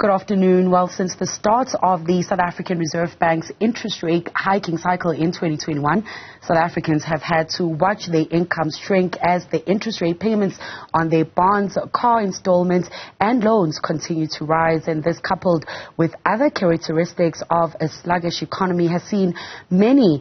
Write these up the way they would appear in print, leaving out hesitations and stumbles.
Good afternoon. Well, since the start of the South African Reserve Bank's interest rate hiking cycle in 2021, South Africans have had to watch their income shrink as the interest rate payments on their bonds, car installments and loans continue to rise. And this, coupled with other characteristics of a sluggish economy, has seen many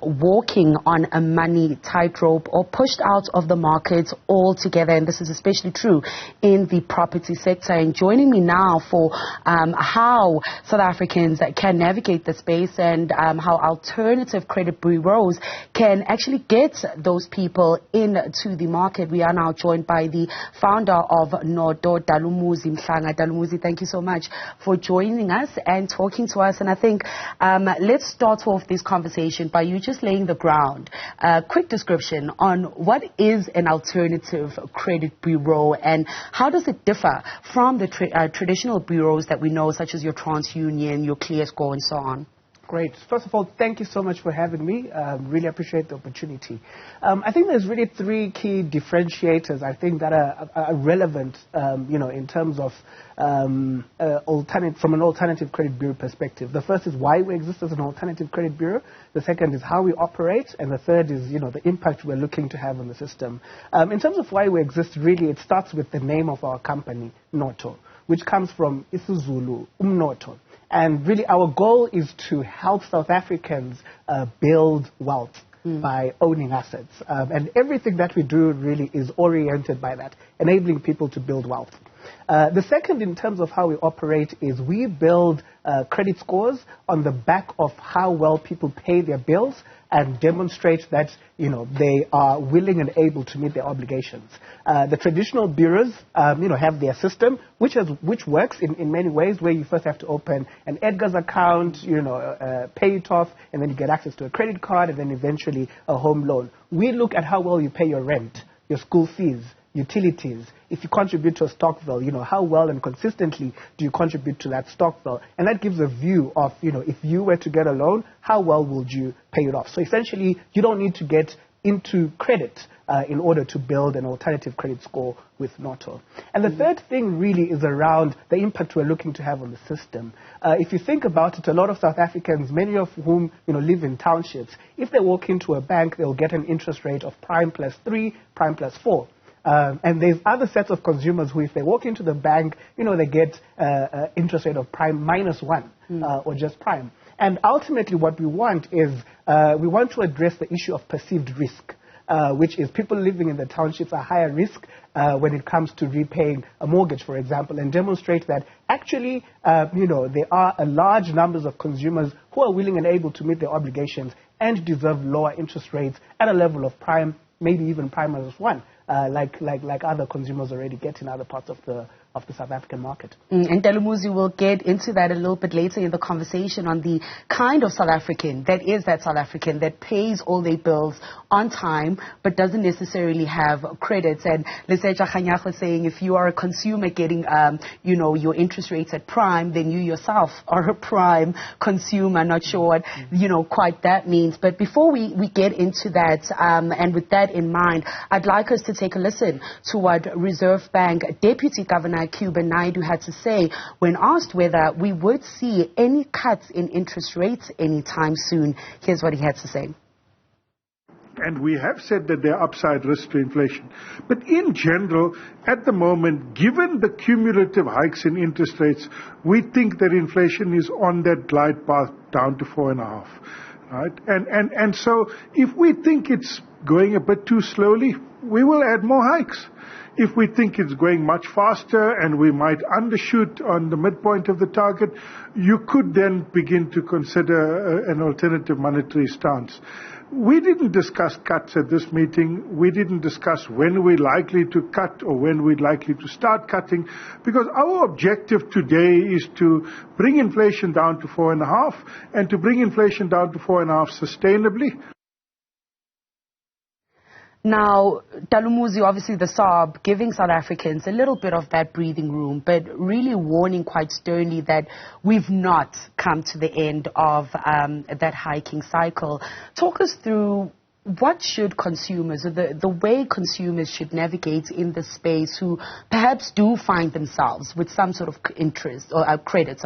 walking on a money tightrope or pushed out of the market altogether. And this is especially true in the property sector. And joining me now for how South Africans can navigate the space and how alternative credit bureaus can actually get those people into the market. We are now joined by the founder of Notto Dalumuzi Mhlanga. Dalumuzi, thank you so much for joining us and talking to us. And I think let's start off this conversation by you just laying the ground. A quick description on what is an alternative credit bureau and how does it differ from the traditional bureaus that we know, such as your TransUnion, your ClearScore, and so on? Great. First of all, thank you so much for having me. Really appreciate the opportunity. I think there's really three key differentiators, I think, that are relevant, in terms of from an alternative credit bureau perspective. The first is why we exist as an alternative credit bureau. The second is how we operate. And the third is, the impact we're looking to have on the system. In terms of why we exist, really, it starts with the name of our company, Notto, which comes from isiZulu, umnotho. And really our goal is to help South Africans build wealth by owning assets. And everything that we do really is oriented by that, enabling people to build wealth. The second, in terms of how we operate, is we build credit scores on the back of how well people pay their bills and demonstrate that, they are willing and able to meet their obligations. The traditional bureaus, have their system, which works in many ways, where you first have to open an Edgar's account, pay it off, and then you get access to a credit card, and then eventually a home loan. We look at how well you pay your rent, your school fees, utilities. If you contribute to a stokvel, how well and consistently do you contribute to that stokvel? And that gives a view of, if you were to get a loan, how well would you pay it off? So essentially, you don't need to get into credit in order to build an alternative credit score with Notto. And the third thing really is around the impact we're looking to have on the system. If you think about it, a lot of South Africans, many of whom live in townships, if they walk into a bank, they'll get an interest rate of prime plus 3, prime plus 4. And there's other sets of consumers who, if they walk into the bank, they get interest rate of prime minus 1 or just prime. And ultimately what we want is we want to address the issue of perceived risk, which is people living in the townships are higher risk when it comes to repaying a mortgage, for example, and demonstrate that actually, there are a large numbers of consumers who are willing and able to meet their obligations and deserve lower interest rates at a level of prime, maybe even prime minus 1. Like other consumers already get in other parts of the South African market. And Dalumuzi, will get into that a little bit later in the conversation on the kind of South African that pays all their bills on time but doesn't necessarily have credits. And Leseja Khanyak was saying, if you are a consumer getting your interest rates at prime, then you yourself are a prime consumer. Not sure what quite that means. But before we get into that, and with that in mind, I'd like us to take a listen to what Reserve Bank Deputy Governor Cuban Naidu had to say when asked whether we would see any cuts in interest rates anytime soon. Here's what he had to say. And we have said that there are upside risks to inflation. But in general, at the moment, given the cumulative hikes in interest rates, we think that inflation is on that glide path down to 4.5%. Right? And so if we think it's going a bit too slowly, we will add more hikes. If we think it's going much faster and we might undershoot on the midpoint of the target, you could then begin to consider an alternative monetary stance. We didn't discuss cuts at this meeting. We didn't discuss when we're likely to cut or when we're likely to start cutting, because our objective today is to bring inflation down to 4.5% and to bring inflation down to 4.5% sustainably. Now, Dalumuzi, obviously the SARB giving South Africans a little bit of that breathing room, but really warning quite sternly that we've not come to the end of that hiking cycle. Talk us through what should consumers, or the way consumers should navigate in this space who perhaps do find themselves with some sort of interest or credits,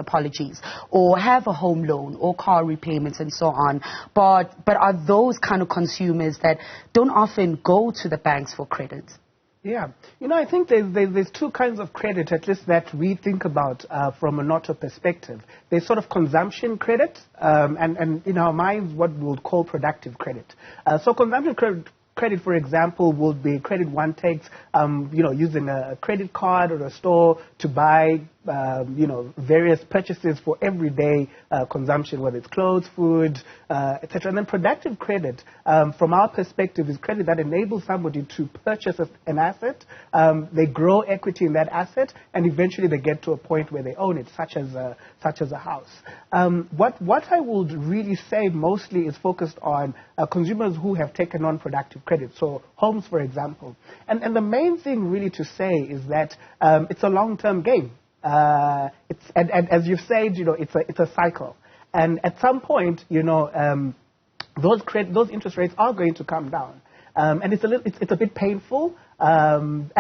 or have a home loan or car repayments and so on, but are those kind of consumers that don't often go to the banks for credit? Yeah, I think there's two kinds of credit, at least that we think about from a Notto perspective. There's sort of consumption credit, and in our minds, what we would call productive credit. So consumption credit, for example, would be credit one takes, using a credit card or a store to buy, various purchases for everyday consumption, whether it's clothes, food, etc. And then productive credit, from our perspective, is credit that enables somebody to purchase an asset. They grow equity in that asset, and eventually they get to a point where they own it, such as a house. What I would really say mostly is focused on consumers who have taken on productive credit, so homes, for example. And the main thing really to say is that it's a long-term game. And as you've said, it's a cycle. And at some point, those interest rates are going to come down. And it's a bit painful. And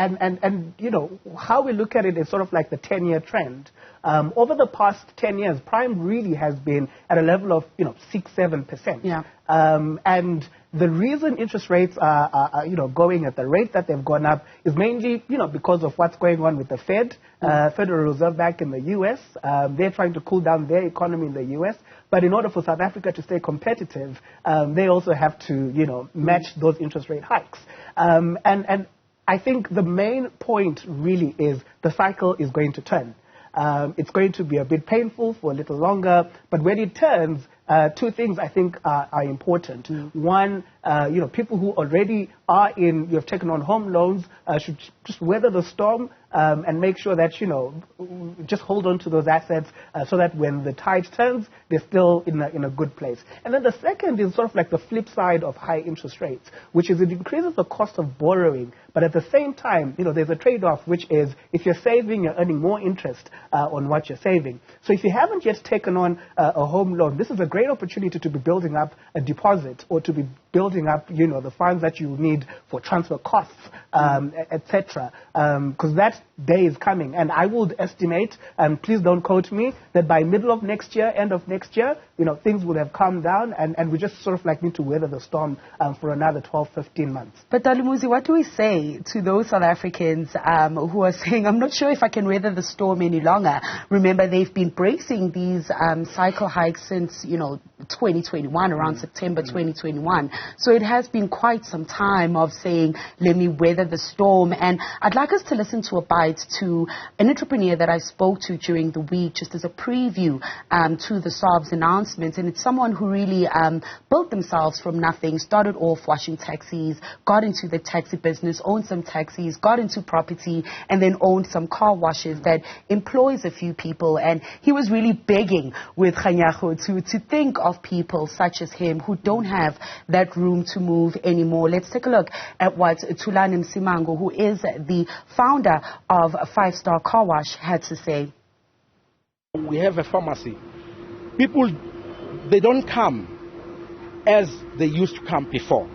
how we look at it is sort of like the 10-year trend. Over the past 10 years, prime really has been at a level of 6-7%. Yeah. And the reason interest rates are going at the rate that they've gone up is mainly because of what's going on with the Federal Reserve Bank in the U.S. They're trying to cool down their economy in the U.S. But in order for South Africa to stay competitive, they also have to match those interest rate hikes. And I think the main point really is the cycle is going to turn. It's going to be a bit painful for a little longer, but when it turns, two things I think are important. One, people who already have taken on home loans should just weather the storm and make sure that, just hold on to those assets so that when the tide turns, they're still in a good place. And then the second is sort of like the flip side of high interest rates, which is it increases the cost of borrowing. But at the same time, there's a trade-off, which is if you're saving, you're earning more interest on what you're saving. So if you haven't yet taken on a home loan, this is a great opportunity to be building up a deposit or to be building up, the funds that you need for transfer costs, etc. Because that day is coming. And I would estimate, and please don't quote me, that by middle of next year, end of next year, things will have calmed down, and we just sort of like need to weather the storm for another 12, 15 months. But Dalumuzi, what do we say to those South Africans who are saying, I'm not sure if I can weather the storm any longer? Remember, they've been bracing these cycle hikes since, 2021, around September 2021. So it has been quite some time of saying, let me weather the storm. And I'd like us to listen to a bite to an entrepreneur that I spoke to during the week, just as a preview to the SARB's announcement. And it's someone who really built themselves from nothing, started off washing taxis, got into the taxi business, owned some taxis, got into property, and then owned some car washes that employs a few people. And he was really begging with Khanyago to think of people such as him who don't have that room to move anymore. Let's take a look at what Thulani Msimango, who is the founder of 5-Star Car Wash, had to say. We have a pharmacy. People, they don't come as they used to come before.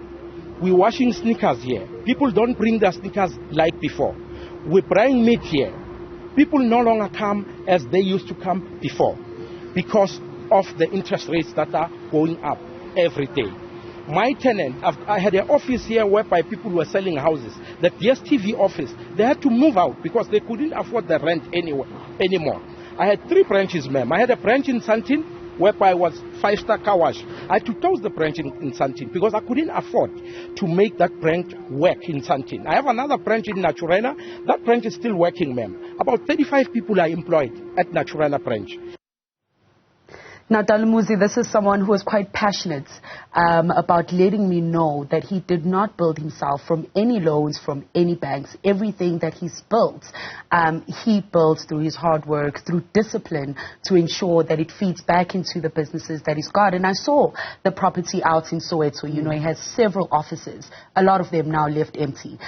We're washing sneakers here. People don't bring their sneakers like before. We're buying meat here. People no longer come as they used to come before because of the interest rates that are going up every day. My tenant, I had an office here whereby people were selling houses. The DStv office, they had to move out because they couldn't afford the rent anymore. I had 3 branches, ma'am. I had a branch in Sandton whereby I was 5-Star Car Wash. I had to close the branch in Sandton because I couldn't afford to make that branch work in Sandton. I have another branch in Naturena. That branch is still working, ma'am. About 35 people are employed at Naturena branch. Now, Dalumuzi, this is someone who is quite passionate about letting me know that he did not build himself from any loans from any banks. Everything that he's built, he built through his hard work, through discipline, to ensure that it feeds back into the businesses that he's got. And I saw the property out in Soweto. He has several offices. A lot of them now left empty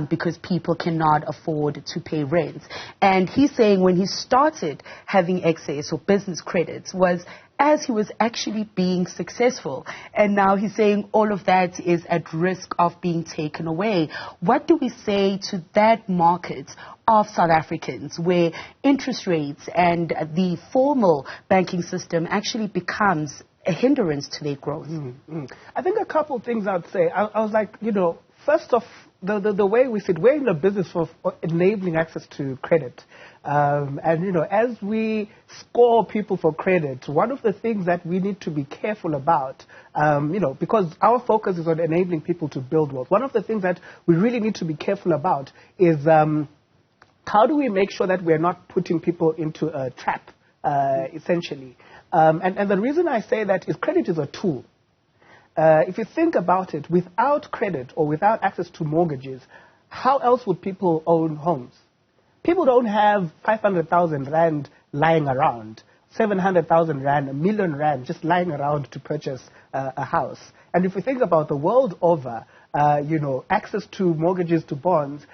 because people cannot afford to pay rent. And he's saying when he started having excess or business credits was as he was actually being successful. And now he's saying all of that is at risk of being taken away. What do we say to that market of South Africans where interest rates and the formal banking system actually becomes a hindrance to their growth? I think a couple of things I'd say. I was like, first off, the way we sit, we're in the business of enabling access to credit. And, as we score people for credit, one of the things that we need to be careful about, because our focus is on enabling people to build wealth, one of the things that we really need to be careful about is how do we make sure that we're not putting people into a trap, essentially. And the reason I say that is credit is a tool. If you think about it, without credit or without access to mortgages, how else would people own homes? People don't have 500,000 rand lying around, 700,000 rand, 1 million rand just lying around to purchase a house. And if we think about the world over, access to mortgages, to bonds,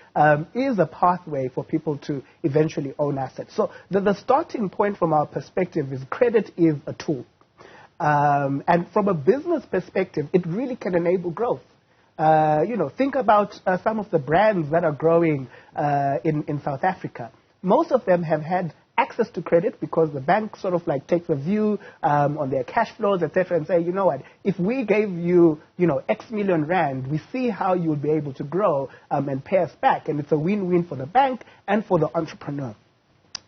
is a pathway for people to eventually own assets. So the starting point from our perspective is credit is a tool. And from a business perspective, it really can enable growth. Think about some of the brands that are growing in South Africa. Most of them have had access to credit because the bank sort of like takes a view on their cash flows, etc., and say, you know what, if we gave you, X million rand, we see how you would be able to grow and pay us back. And it's a win-win for the bank and for the entrepreneur.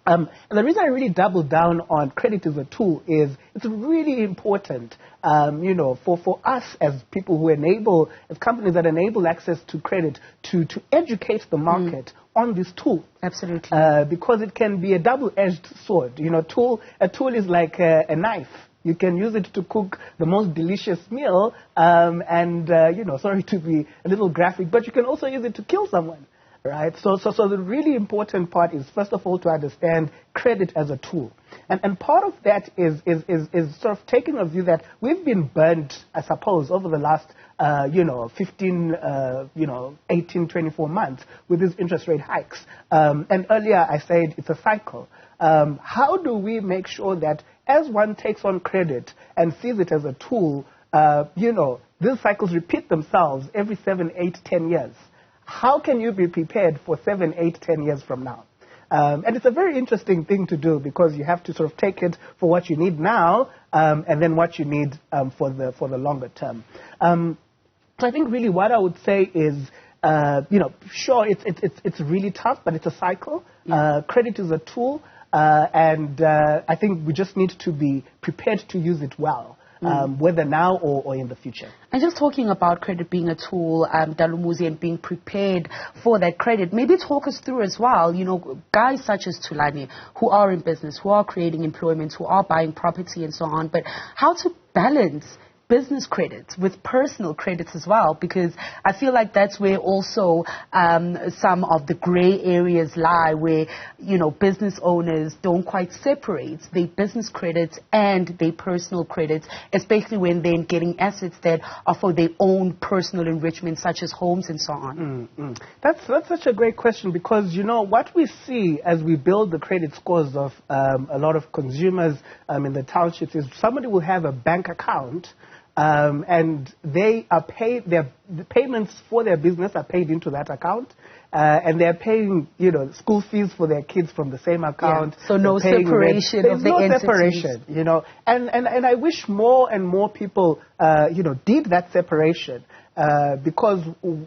And the reason I really double down on credit as a tool is it's really important, for us as people who enable, as companies that enable access to credit, to educate the market on this tool. Absolutely. Because it can be a double-edged sword. A tool is like a knife. You can use it to cook the most delicious meal, sorry to be a little graphic, but you can also use it to kill someone. Right, so the really important part is, first of all, to understand credit as a tool, and part of that is sort of taking a view that we've been burnt, I suppose, over the last 15, 18, 24 months with these interest rate hikes. And earlier I said it's a cycle. How do we make sure that as one takes on credit and sees it as a tool, these cycles repeat themselves every 7, 8, 10 years? How can you be prepared for 7, 8, 10 years from now? And it's a very interesting thing to do because you have to sort of take it for what you need now and then what you need for the longer term. So I think really what I would say is, sure, it's really tough, but it's a cycle. Credit is a tool, and I think we just need to be prepared to use it well. Whether now or in the future. And just talking about credit being a tool, Dalumuzi, and being prepared for that credit, maybe talk us through as well, guys such as Tulani, who are in business, who are creating employment, who are buying property and so on, but how to balance business credits with personal credits as well, because I feel like that's where also some of the gray areas lie, where business owners don't quite separate their business credits and their personal credits, especially when they're getting assets that are for their own personal enrichment, such as homes and so on. That's such a great question, because what we see as we build the credit scores of a lot of consumers in the townships is somebody will have a bank account. And they are paid. The payments for their business are paid into that account, and they're paying, school fees for their kids from the same account. Yeah. So no separation of the entities. There's no separation, And I wish more and more people, did that separation, because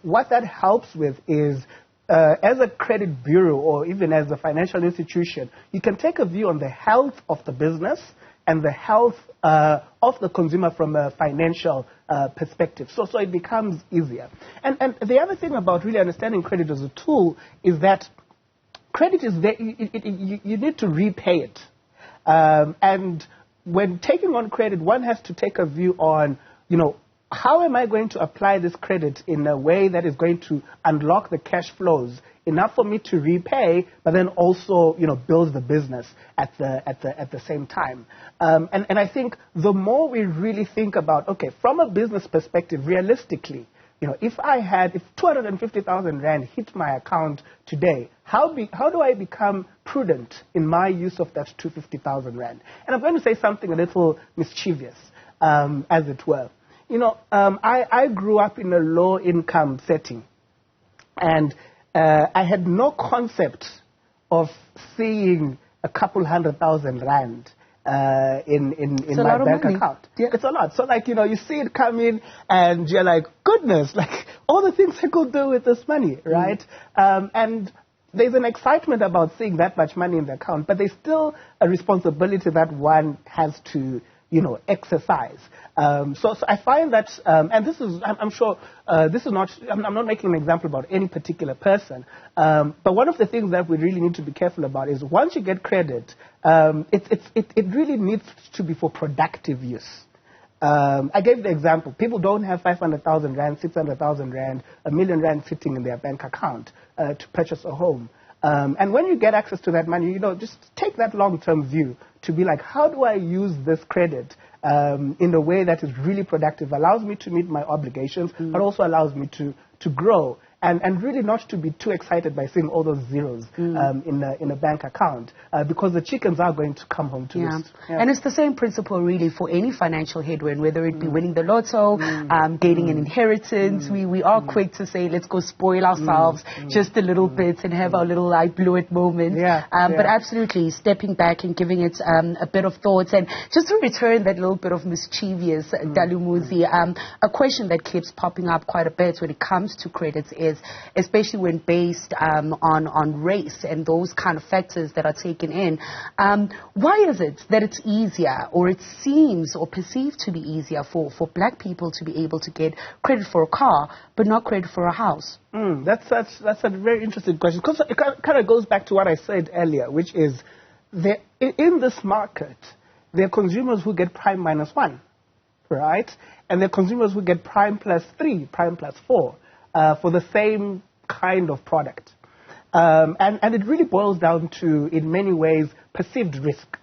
what that helps with is, as a credit bureau or even as a financial institution, you can take a view on the health of the business and the health of the consumer from a financial perspective. So it becomes easier. And the other thing about really understanding credit as a tool is that credit is there, you need to repay it. And when taking on credit, one has to take a view on, how am I going to apply this credit in a way that is going to unlock the cash flows enough for me to repay, but then also, build the business at the same time. And I think the more we really think about, okay, from a business perspective, realistically, if 250,000 rand hit my account today, how do I become prudent in my use of that 250,000 rand? And I'm going to say something a little mischievous, as it were. I grew up in a low-income setting, and I had no concept of seeing a couple 100,000 rand in my bank account. Yeah. It's a lot. So, you see it come in, and you're like, goodness, all the things I could do with this money, right? And there's an excitement about seeing that much money in the account, but there's still a responsibility that one has to, exercise. So I find that, and this is, I'm sure, this is not, I'm not making an example about any particular person, but one of the things that we really need to be careful about is once you get credit, it really needs to be for productive use. I gave the example. People don't have 500,000 rand, 600,000 rand, 1 million rand sitting in their bank account to purchase a home. And when you get access to that money, just take that long-term view to be like, how do I use this credit in a way that is really productive, allows me to meet my obligations, but also allows me to grow. And really not to be too excited by seeing all those zeros in a bank account, because the chickens are going to come home to roost. Yeah. And it's the same principle really for any financial headwind, whether it be winning the lotto, gaining an inheritance. We are quick to say, let's go spoil ourselves just a little bit and have our little I blew it moment. But absolutely stepping back and giving it a bit of thought. And just to return that little bit of mischievous, Dalumuzi, a question that keeps popping up quite a bit when it comes to credits is, especially when based on race and those kind of factors that are taken in. Why is it that it's easier, or it seems or perceived to be easier for black people to be able to get credit for a car but not credit for a house? That's a very interesting question, because it kind of goes back to what I said earlier, which is in this market, there are consumers who get prime -1, right? And there are consumers who get prime +3, prime +4. For the same kind of product. And it really boils down to, in many ways, perceived risk.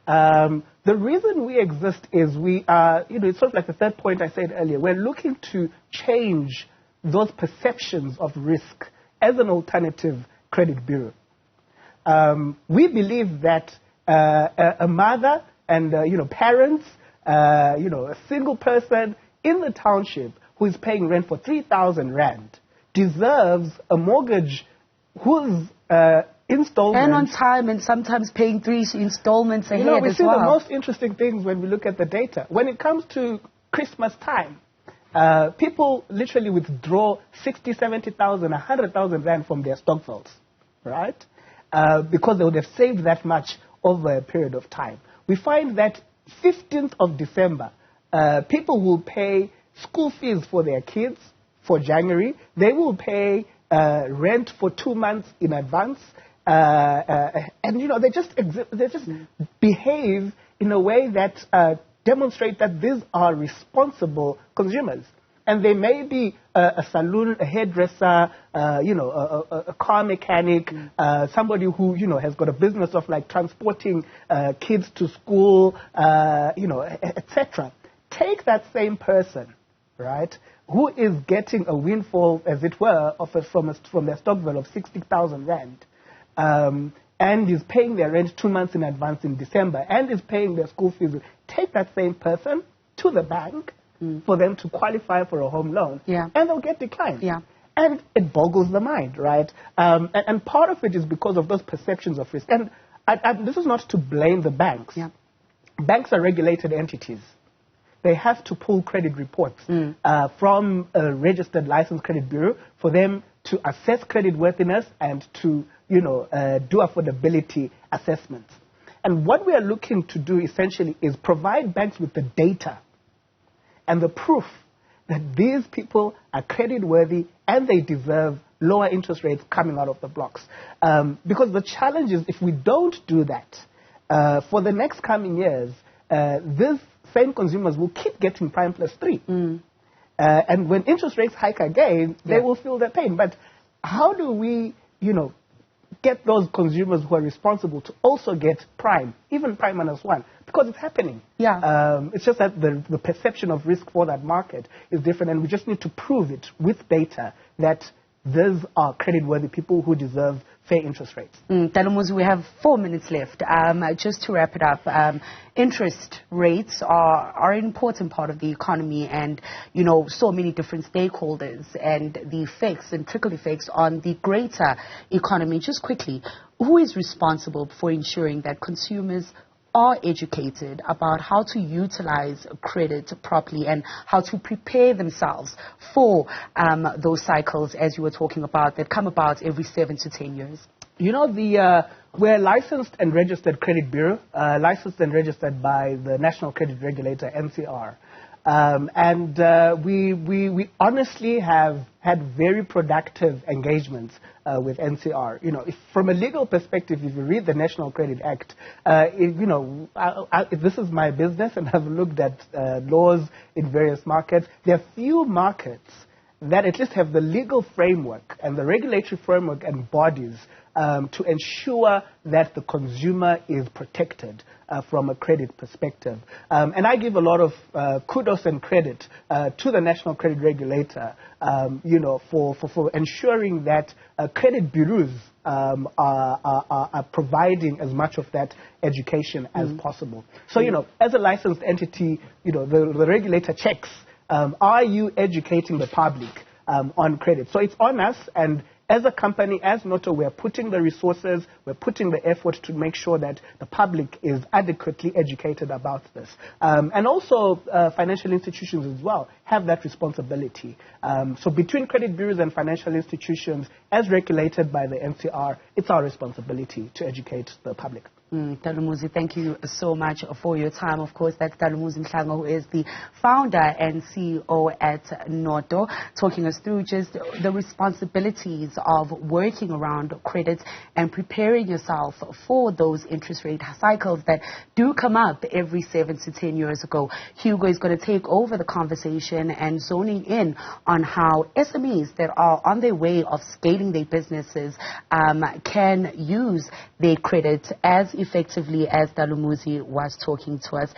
The reason we exist is we are, it's sort of like the third point I said earlier, we're looking to change those perceptions of risk as an alternative credit bureau. We believe that a mother and, parents, a single person in the township who is paying rent for 3,000 rand deserves a mortgage whose installment... And on time, and sometimes paying 3 installments ahead as well. We see the most interesting things when we look at the data. When it comes to Christmas time, people literally withdraw 60, 70,000, 100,000 rand from their stock vaults, right? Because they would have saved that much over a period of time. We find that 15th of December, people will pay school fees for their kids for January. They will pay rent for 2 months in advance. And, they just behave in a way that demonstrate that these are responsible consumers. And they may be a saloon, a hairdresser, a car mechanic, somebody who, has got a business of transporting kids to school, etc. Take that same person, right, who is getting a windfall, as it were, from their stock value of 60,000 rand, and is paying their rent 2 months in advance in December, and is paying their school fees. Take that same person to the bank for them to qualify for a home loan, and they'll get declined. And it boggles the mind, right? And part of it is because of those perceptions of risk. And this is not to blame the banks. Banks are regulated entities. They have to pull credit reports from a registered licensed credit bureau for them to assess creditworthiness and to, do affordability assessments. And what we are looking to do essentially is provide banks with the data and the proof that these people are creditworthy and they deserve lower interest rates coming out of the blocks. Because the challenge is, if we don't do that, for the next coming years, these same consumers will keep getting prime +3. And when interest rates hike again, they will feel their pain. But how do we, get those consumers who are responsible to also get prime, even prime -1, because it's happening. Yeah. It's just that the perception of risk for that market is different, and we just need to prove it with data that these are creditworthy people who deserve fair interest rates. Dalumuzi, we have 4 minutes left. Just to wrap it up, interest rates are an important part of the economy, and, you know, so many different stakeholders and the effects and trickle effects on the greater economy. Just quickly, who is responsible for ensuring that consumers are educated about how to utilize credit properly and how to prepare themselves for those cycles, as you were talking about, that come about every 7 to 10 years? You know, we're a licensed and registered credit bureau, licensed and registered by the National Credit Regulator, NCR. We honestly have had very productive engagements with NCR. You know, from a legal perspective, if you read the National Credit Act, this is my business, and I've looked at laws in various markets. There are few markets that at least have the legal framework and the regulatory framework and bodies to ensure that the consumer is protected from a credit perspective. And I give a lot of kudos and credit to the National Credit Regulator, for ensuring that credit bureaus are providing as much of that education as possible. So, as a licensed entity, the regulator checks, are you educating the public on credit? So it's on us, and as a company, as Notto, we're putting the resources, we're putting the effort to make sure that the public is adequately educated about this. And also financial institutions as well have that responsibility. So between credit bureaus and financial institutions, as regulated by the NCR, it's our responsibility to educate the public. Dalumuzi, thank you so much for your time. Of course, that's Dalumuzi Mhlanga, who is the founder and CEO at Notto, talking us through just the responsibilities of working around credit and preparing yourself for those interest rate cycles that do come up every 7 to 10 years ago. Hugo is going to take over the conversation and zoning in on how SMEs that are on their way of scaling their businesses can use their credit as effectively as Dalumuzi was talking to us.